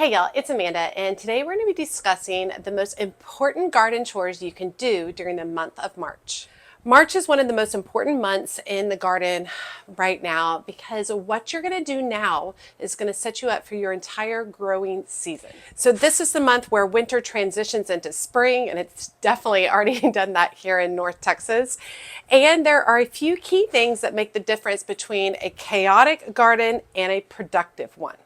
Hey y'all, it's Amanda, and today we're going to be discussing the most important garden chores you can do during the month of March. March is one of the most important months in the garden right now because what you're going to do now is going to set you up for your entire growing season. So this is the month where winter transitions into spring, and it's definitely already done that here in North Texas. And there are a few key things that make the difference between a chaotic garden and a productive one.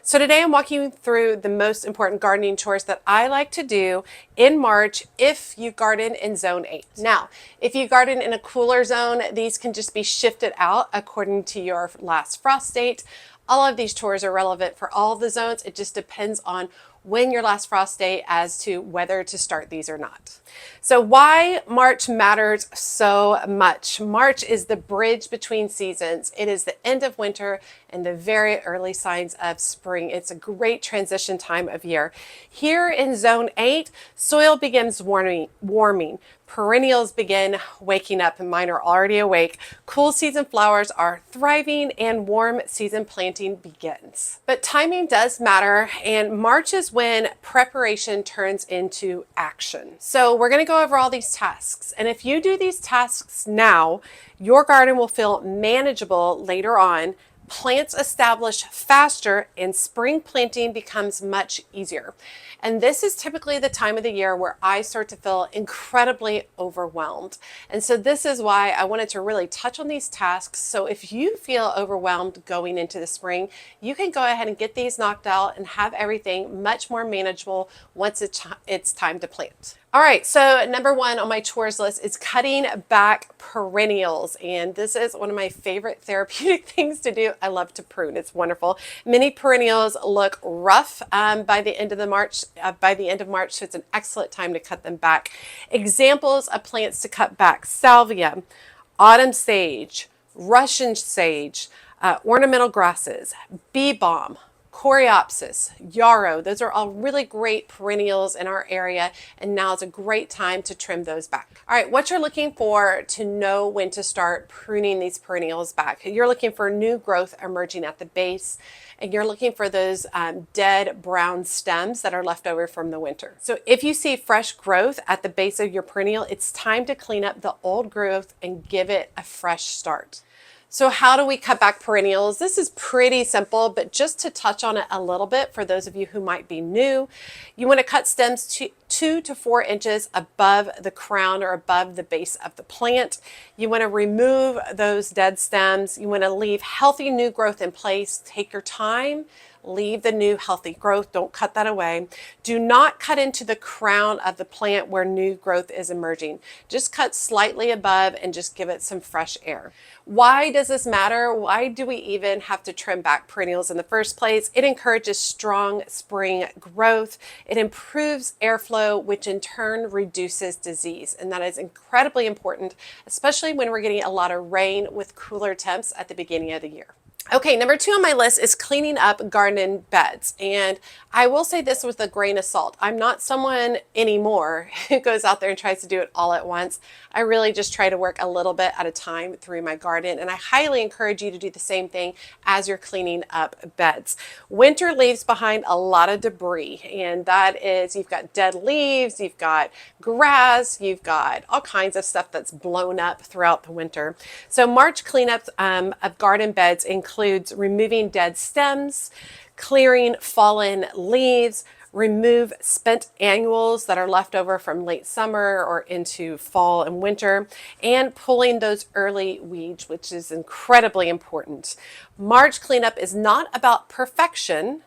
So today I'm walking you through the most important gardening chores that I like to do in March if you garden in zone 8. Now, if you garden in a cooler zone, these can just be shifted out according to your last frost date. All of these chores are relevant for all of the zones. It just depends on when your last frost date as to whether to start these or not. So why March matters so much. March is the bridge between seasons. It is the end of winter and the very early signs of spring. It's a great transition time of year. Here in zone 8, soil begins warming. Perennials begin waking up, and mine are already awake. Cool season flowers are thriving, and warm season planting begins. But timing does matter, and March is when preparation turns into action. So we're going to go over all these tasks, and if you do these tasks now, your garden will feel manageable later on. Plants establish faster, and spring planting becomes much easier. And this is typically the time of the year where I start to feel incredibly overwhelmed. And so this is why I wanted to really touch on these tasks. So if you feel overwhelmed going into the spring, you can go ahead and get these knocked out and have everything much more manageable once it's time to plant. All right, so number one on my chores list is cutting back perennials. And this is one of my favorite therapeutic things to do. I love to prune. It's wonderful. Many perennials look rough by the end of March, so it's an excellent time to cut them back. Examples of plants to cut back: salvia, autumn sage, Russian sage, ornamental grasses, bee balm, coreopsis, yarrow. Those are all really great perennials in our area, and now is a great time to trim those back. All right, what you're looking for to know when to start pruning these perennials back. You're looking for new growth emerging at the base, and you're looking for those dead brown stems that are left over from the winter. So if you see fresh growth at the base of your perennial, it's time to clean up the old growth and give it a fresh start. So how do we cut back perennials? This is pretty simple, but just to touch on it a little bit for those of you who might be new, you want to cut stems 2 to 4 inches above the crown or above the base of the plant. You want to remove those dead stems. You want to leave healthy new growth in place. Take your time. Leave the new healthy growth. Don't cut that away. Do not cut into the crown of the plant where new growth is emerging. Just cut slightly above and just give it some fresh air. Why does this matter? Why do we even have to trim back perennials in the first place? It encourages strong spring growth. It improves airflow, which in turn reduces disease. And that is incredibly important, especially when we're getting a lot of rain with cooler temps at the beginning of the year. Okay, number 2 on my list is cleaning up garden beds. And I will say this with a grain of salt. I'm not someone anymore who goes out there and tries to do it all at once. I really just try to work a little bit at a time through my garden. And I highly encourage you to do the same thing as you're cleaning up beds. Winter leaves behind a lot of debris. And that is, you've got dead leaves, you've got grass, you've got all kinds of stuff that's blown up throughout the winter. So March cleanups of garden beds includes removing dead stems, clearing fallen leaves, remove spent annuals that are left over from late summer or into fall and winter, and pulling those early weeds, which is incredibly important. March cleanup is not about perfection.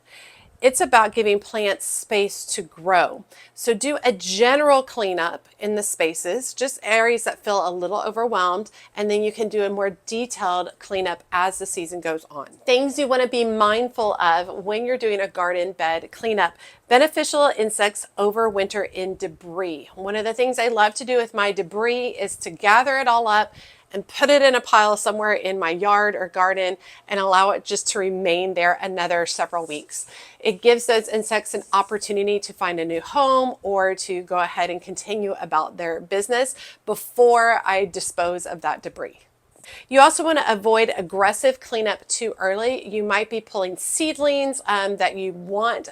It's about giving plants space to grow. So do a general cleanup in the spaces, just areas that feel a little overwhelmed, and then you can do a more detailed cleanup as the season goes on. Things you want to be mindful of when you're doing a garden bed cleanup: beneficial insects overwinter in debris. One of the things I love to do with my debris is to gather it all up and put it in a pile somewhere in my yard or garden and allow it just to remain there another several weeks. It gives those insects an opportunity to find a new home or to go ahead and continue about their business before I dispose of that debris. You also want to avoid aggressive cleanup too early. You might be pulling seedlings that you want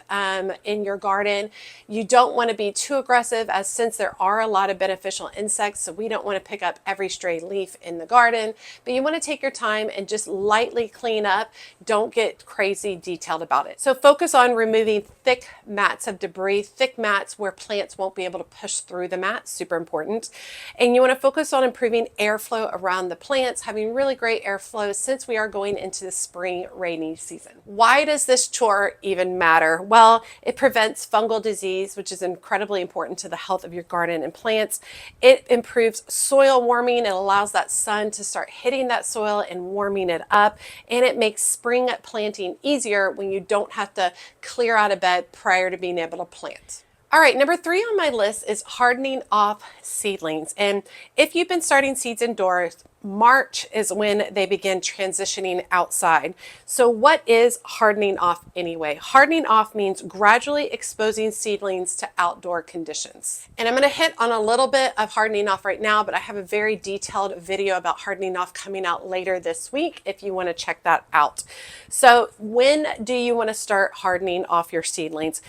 in your garden. You don't want to be too aggressive, as since there are a lot of beneficial insects, so we don't want to pick up every stray leaf in the garden, but you want to take your time and just lightly clean up. Don't get crazy detailed about it. So focus on removing thick mats of debris, thick mats where plants won't be able to push through the mat, super important. And you want to focus on improving airflow around the plants, having really great airflow since we are going into the spring rainy season. Why does this chore even matter? Well, it prevents fungal disease, which is incredibly important to the health of your garden and plants. It improves soil warming. It allows that sun to start hitting that soil and warming it up. And it makes spring planting easier when you don't have to clear out a bed prior to being able to plant. All right, number 3 on my list is hardening off seedlings. And if you've been starting seeds indoors, March is when they begin transitioning outside. So what is hardening off anyway? Hardening off means gradually exposing seedlings to outdoor conditions. And I'm going to hit on a little bit of hardening off right now, but I have a very detailed video about hardening off coming out later this week if you want to check that out. So when do you want to start hardening off your seedlings?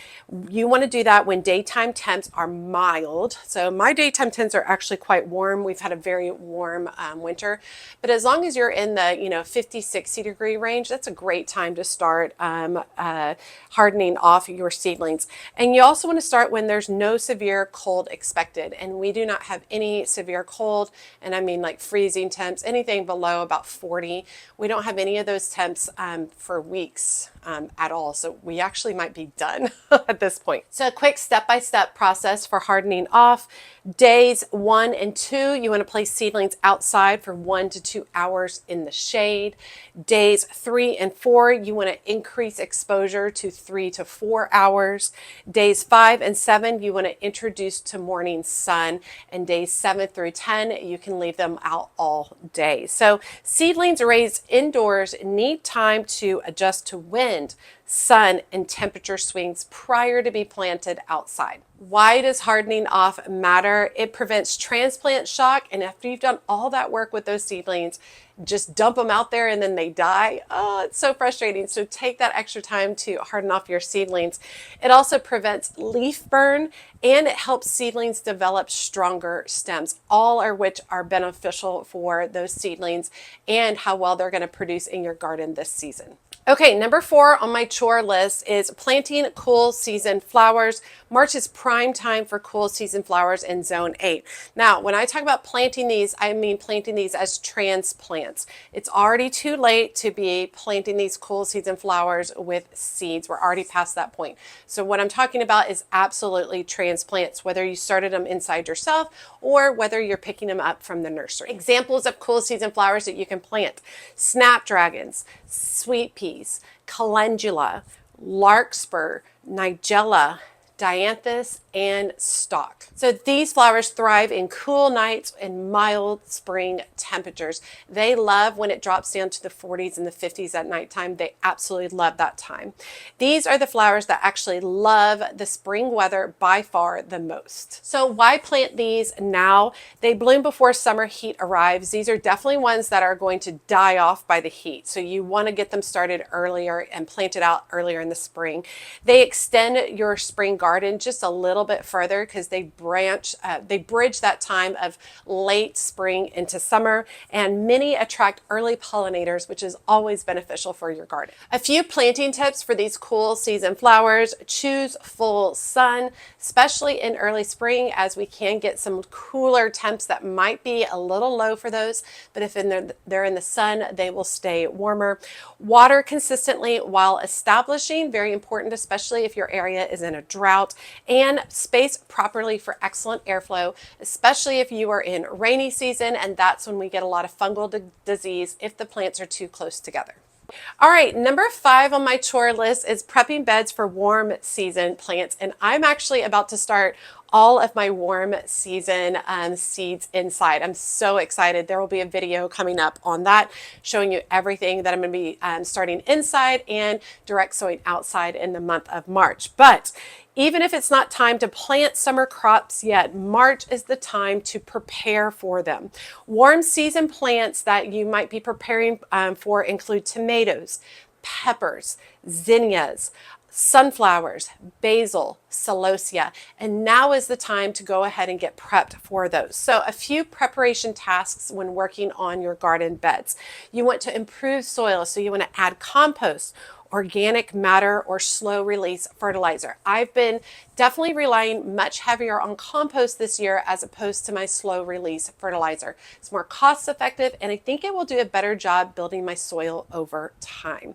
You want to do that when daytime temps are mild. So my daytime temps are actually quite warm. We've had a very warm winter. But as long as you're in the 50, 60 degree range, that's a great time to start hardening off your seedlings. And you also want to start when there's no severe cold expected. And we do not have any severe cold, and I mean like freezing temps, anything below about 40. We don't have any of those temps for weeks at all. So we actually might be done at this point. So a quick step-by-step process for hardening off. Days 1 and 2, you want to place seedlings outside for 1 to 2 hours in the shade. Days 3 and 4, you want to increase exposure to 3 to 4 hours. Days 5 and 7, you want to introduce to morning sun. And days 7 through 10, you can leave them out all day. So seedlings raised indoors need time to adjust to wind, sun, and temperature swings prior to be planted outside. Why does hardening off matter? It prevents transplant shock, and after you've done all that work with those seedlings, just dump them out there and then they die. Oh, it's so frustrating. So take that extra time to harden off your seedlings. It also prevents leaf burn, and it helps seedlings develop stronger stems, all of which are beneficial for those seedlings and how well they're going to produce in your garden this season. Okay, number 4 on my chore list is planting cool season flowers. March is prime time for cool season flowers in zone 8. Now, when I talk about planting these, I mean planting these as transplants. It's already too late to be planting these cool season flowers with seeds. We're already past that point. So what I'm talking about is absolutely transplants, whether you started them inside yourself or whether you're picking them up from the nursery. Examples of cool season flowers that you can plant: snapdragons, sweet peas, calendula, larkspur, nigella, dianthus, and stalk. So these flowers thrive in cool nights and mild spring temperatures. They love when it drops down to the 40s and the 50s at nighttime. They absolutely love that time. These are the flowers that actually love the spring weather by far the most. So why plant these now? They bloom before summer heat arrives. These are definitely ones that are going to die off by the heat. So you want to get them started earlier and planted out earlier in the spring. They extend your spring garden just a little bit further because they bridge that time of late spring into summer, and many attract early pollinators, which is always beneficial for your garden. A few planting tips for these cool season flowers: choose full sun, especially in early spring, as we can get some cooler temps that might be a little low for those, but if they're in the sun, they will stay warmer. Water consistently while establishing, very important, especially if your area is in a drought, and space properly for excellent airflow, especially if you are in rainy season, and that's when we get a lot of fungal disease if the plants are too close together. All right, number 5 on my chore list is prepping beds for warm season plants, and I'm actually about to start all of my warm season seeds inside. I'm so excited. There will be a video coming up on that showing you everything that I'm going to be starting inside and direct sowing outside in the month of March. But even if it's not time to plant summer crops yet, March is the time to prepare for them. Warm season plants that you might be preparing for include tomatoes, peppers, zinnias, sunflowers, basil, celosia, and now is the time to go ahead and get prepped for those. So a few preparation tasks when working on your garden beds. You want to improve soil, so you want to add compost, organic matter, or slow release fertilizer. I've been definitely relying much heavier on compost this year as opposed to my slow release fertilizer. It's more cost effective, and I think it will do a better job building my soil over time.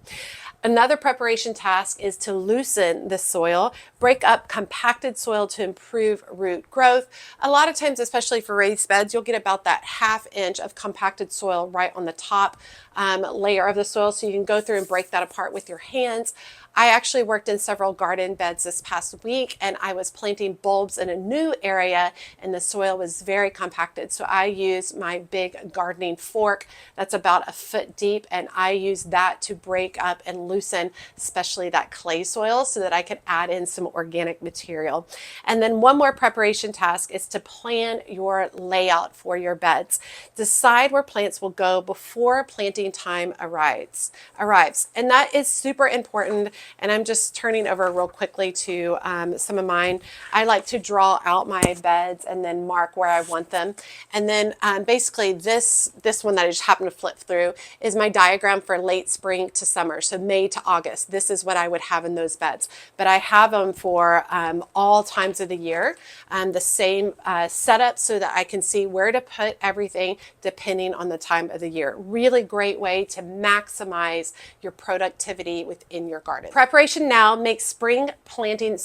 Another preparation task is to loosen the soil, break up compacted soil to improve root growth. A lot of times, especially for raised beds, you'll get about that 1/2 inch of compacted soil right on the top layer of the soil, so you can go through and break that apart with your hands. I actually worked in several garden beds this past week, and I was planting bulbs in a new area, and the soil was very compacted. So I used my big gardening fork that's about 1 foot deep, and I used that to break up and loosen, especially that clay soil, so that I could add in some organic material. And then one more preparation task is to plan your layout for your beds. Decide where plants will go before planting time arrives. And that is super important. And I'm just turning over real quickly to some of mine. I like to draw out my beds and then mark where I want them. And then basically this one that I just happened to flip through is my diagram for late spring to summer. So May to August, this is what I would have in those beds. But I have them for all times of the year, the same setup, so that I can see where to put everything depending on the time of the year. Really great way to maximize your productivity within your garden. Preparation now makes spring planting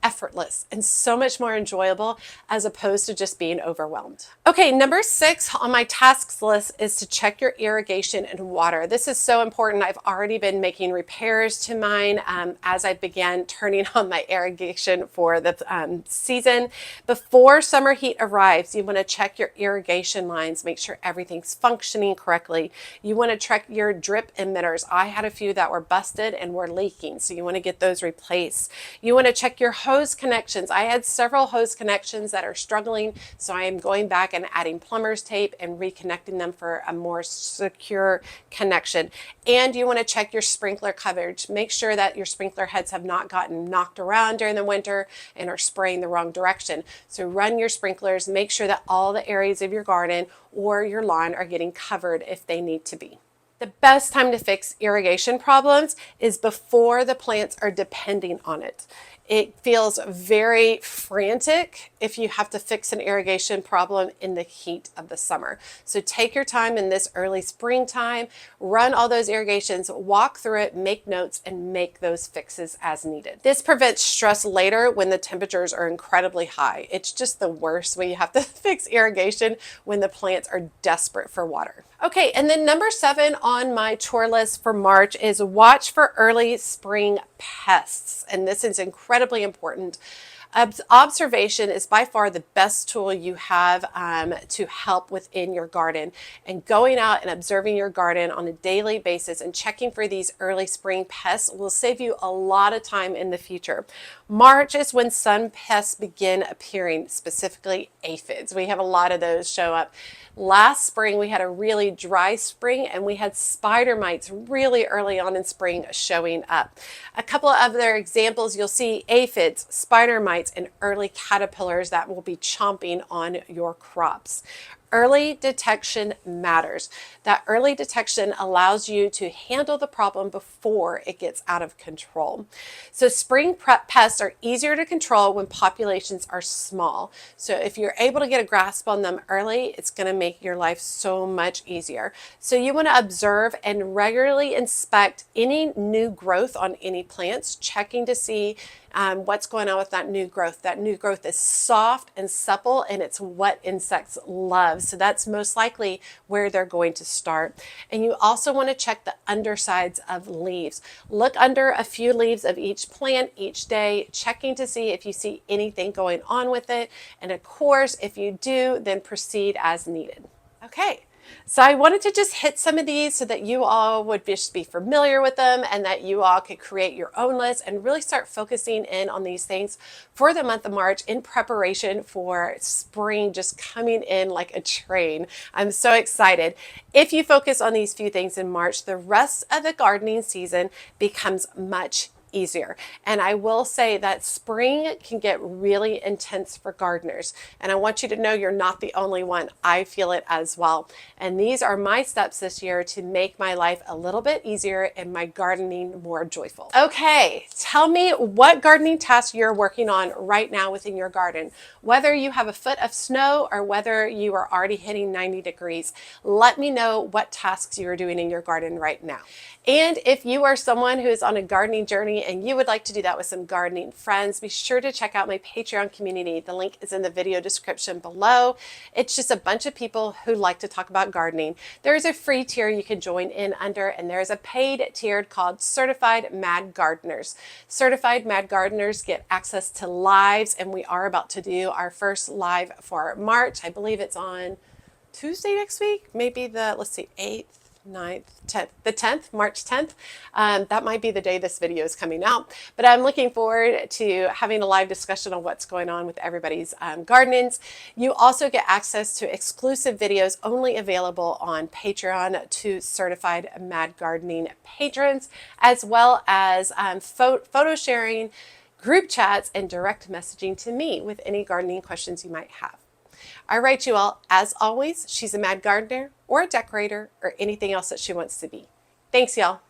effortless and so much more enjoyable as opposed to just being overwhelmed. Okay, number 6 on my tasks list is to check your irrigation and water. This is so important. I've already been making repairs to mine as I began turning on my irrigation for the season. Before summer heat arrives, you want to check your irrigation lines, make sure everything's functioning correctly. You want to check your drip emitters. I had a few that were busted and were leaking, so you want to get those replaced. You want to check your hose connections. I had several hose connections that are struggling, so I am going back and adding plumber's tape and reconnecting them for a more secure connection. And you want to check your sprinkler coverage. Make sure that your sprinkler heads have not gotten knocked around during the winter and are spraying the wrong direction. So run your sprinklers, make sure that all the areas of your garden or your lawn are getting covered if they need to be. The best time to fix irrigation problems is before the plants are depending on it. It feels very frantic if you have to fix an irrigation problem in the heat of the summer. So take your time in this early springtime, run all those irrigations, walk through it, make notes, and make those fixes as needed. This prevents stress later when the temperatures are incredibly high. It's just the worst when you have to fix irrigation when the plants are desperate for water. Okay, and then number 7 on my chore list for March is watch for early spring pests. And this is incredibly important. Observation is by far the best tool you have to help within your garden. And going out and observing your garden on a daily basis and checking for these early spring pests will save you a lot of time in the future. March is when some pests begin appearing, specifically aphids. We have a lot of those show up. Last spring, we had a really dry spring, and we had spider mites really early on in spring showing up. A couple of other examples, you'll see aphids, spider mites, and early caterpillars that will be chomping on your crops. Early detection matters. That early detection allows you to handle the problem before it gets out of control. So spring pests are easier to control when populations are small. So if you're able to get a grasp on them early, it's going to make your life so much easier. So you want to observe and regularly inspect any new growth on any plants, checking to see what's going on with that new growth. That new growth is soft and supple, and it's what insects love. bugs. So that's most likely where they're going to start. And you also want to check the undersides of leaves. Look under a few leaves of each plant each day, checking to see if you see anything going on with it. And of course, if you do, then proceed as needed. Okay. So I wanted to just hit some of these so that you all would just be familiar with them and that you all could create your own list and really start focusing in on these things for the month of March in preparation for spring just coming in like a train. I'm so excited. If you focus on these few things in March, the rest of the gardening season becomes much easier. And I will say that spring can get really intense for gardeners. And I want you to know you're not the only one. I feel it as well. And these are my steps this year to make my life a little bit easier and my gardening more joyful. Okay, tell me what gardening tasks you're working on right now within your garden. Whether you have a foot of snow or whether you are already hitting 90 degrees, let me know what tasks you're doing in your garden right now. And if you are someone who is on a gardening journey and you would like to do that with some gardening friends, be sure to check out my Patreon community. The link is in the video description below. It's just a bunch of people who like to talk about gardening. There is a free tier you can join in under, and there is a paid tier called Certified Mad Gardeners. Certified Mad Gardeners get access to lives, and we are about to do our first live for March. I believe it's on Tuesday next week, maybe the, let's see, 8th. 9th, 10th, the 10th, March 10th. That might be the day this video is coming out, but I'm looking forward to having a live discussion on what's going on with everybody's gardenings. You also get access to exclusive videos only available on Patreon to Certified Mad Gardening patrons, as well as photo sharing, group chats, and direct messaging to me with any gardening questions you might have. All right, you all, as always, she's a mad gardener or a decorator or anything else that she wants to be. Thanks, y'all.